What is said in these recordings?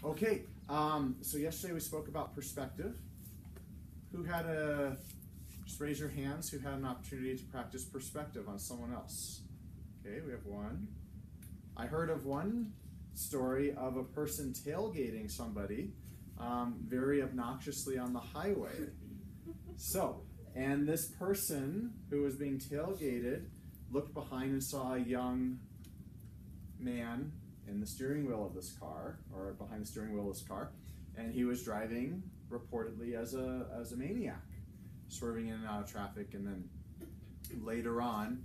Okay, so yesterday we spoke about perspective. Who had just raise your hands, who had an opportunity to practice perspective on someone else? Okay, we have one. I heard of one story of a person tailgating somebody very obnoxiously on the highway. So, and this person who was being tailgated looked behind and saw a young man in the steering wheel of this car, or behind the steering wheel of this car, and he was driving reportedly as a maniac, swerving in and out of traffic, and then later on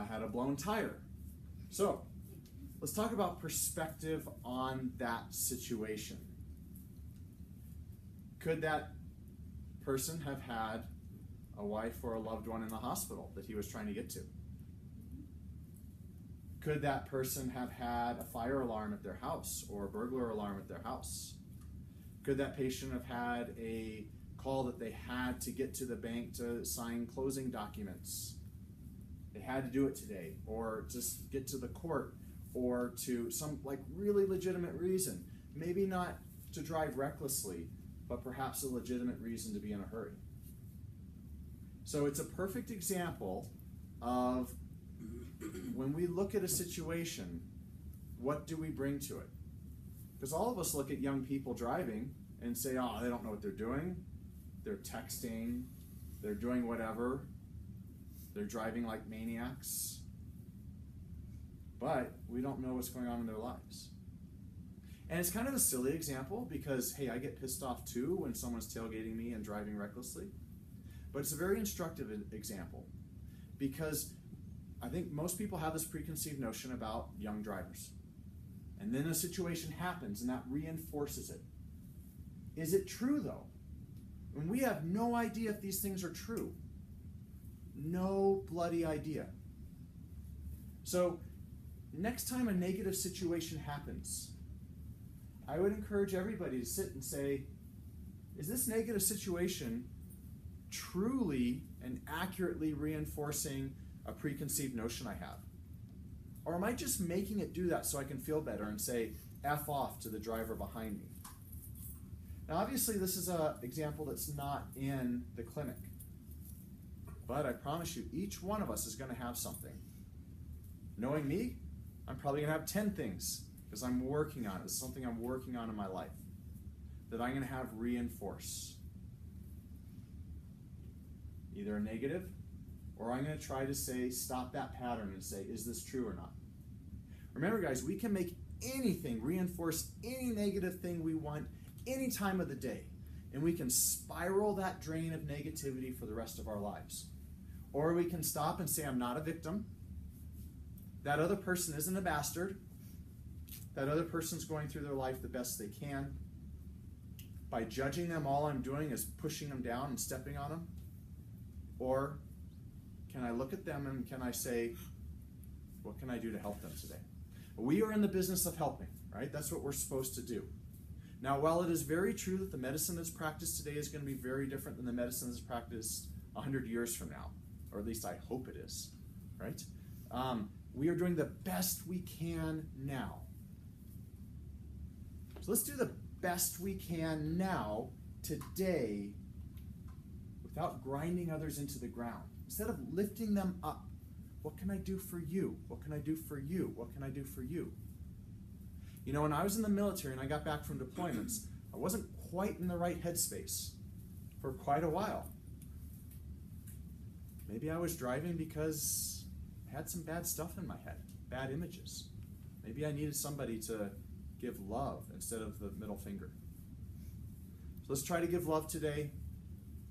had a blown tire. So let's talk about perspective on that situation. Could that person have had a wife or a loved one in the hospital that he was trying to get to? Could that person have had a fire alarm at their house or a burglar alarm at their house? Could that patient have had a call that they had to get to the bank to sign closing documents? They had to do it today, or just get to the court, or to some really legitimate reason. Maybe not to drive recklessly, but perhaps a legitimate reason to be in a hurry. So it's a perfect example of when we look at a situation, what do we bring to it? Because all of us look at young people driving and say, oh, they don't know what they're doing. They're texting. They're doing whatever. They're driving like maniacs. But we don't know what's going on in their lives. And it's kind of a silly example because, hey, I get pissed off too when someone's tailgating me and driving recklessly. But it's a very instructive example because I think most people have this preconceived notion about young drivers. And then a situation happens and that reinforces it. Is it true though? And we have no idea if these things are true. No bloody idea. So next time a negative situation happens, I would encourage everybody to sit and say, is this negative situation truly and accurately reinforcing a preconceived notion I have? Or am I just making it do that so I can feel better and say, F off to the driver behind me? Now obviously this is an example that's not in the clinic. But I promise you, each one of us is going to have something. Knowing me, I'm probably going to have 10 things because I'm working on it. It's something I'm working on in my life that I'm going to have reinforce. Either a negative, or I'm going to try to say, stop that pattern and say, is this true or not? Remember guys, we can make anything reinforce any negative thing we want any time of the day. And we can spiral that drain of negativity for the rest of our lives. Or we can stop and say, I'm not a victim. That other person isn't a bastard. That other person's going through their life the best they can. By judging them, all I'm doing is pushing them down and stepping on them. Or can I look at them and can I say, what can I do to help them today? We are in the business of helping, right? That's what we're supposed to do. Now, while it is very true that the medicine that's practiced today is going to be very different than the medicine that's practiced 100 years from now, or at least I hope it is, right? We are doing the best we can now. So let's do the best we can now, today, without grinding others into the ground. Instead of lifting them up, what can I do for you? What can I do for you? What can I do for you? You know, when I was in the military and I got back from deployments, I wasn't quite in the right headspace for quite a while. Maybe I was driving because I had some bad stuff in my head, bad images. Maybe I needed somebody to give love instead of the middle finger. So let's try to give love today.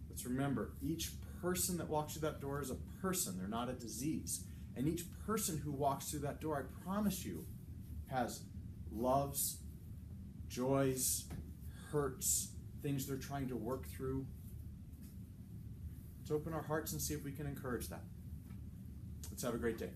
Let's remember, each person that walks through that door is a person. They're not a disease. And each person who walks through that door, I promise you, has loves, joys, hurts, things they're trying to work through. Let's open our hearts and see if we can encourage that. Let's have a great day.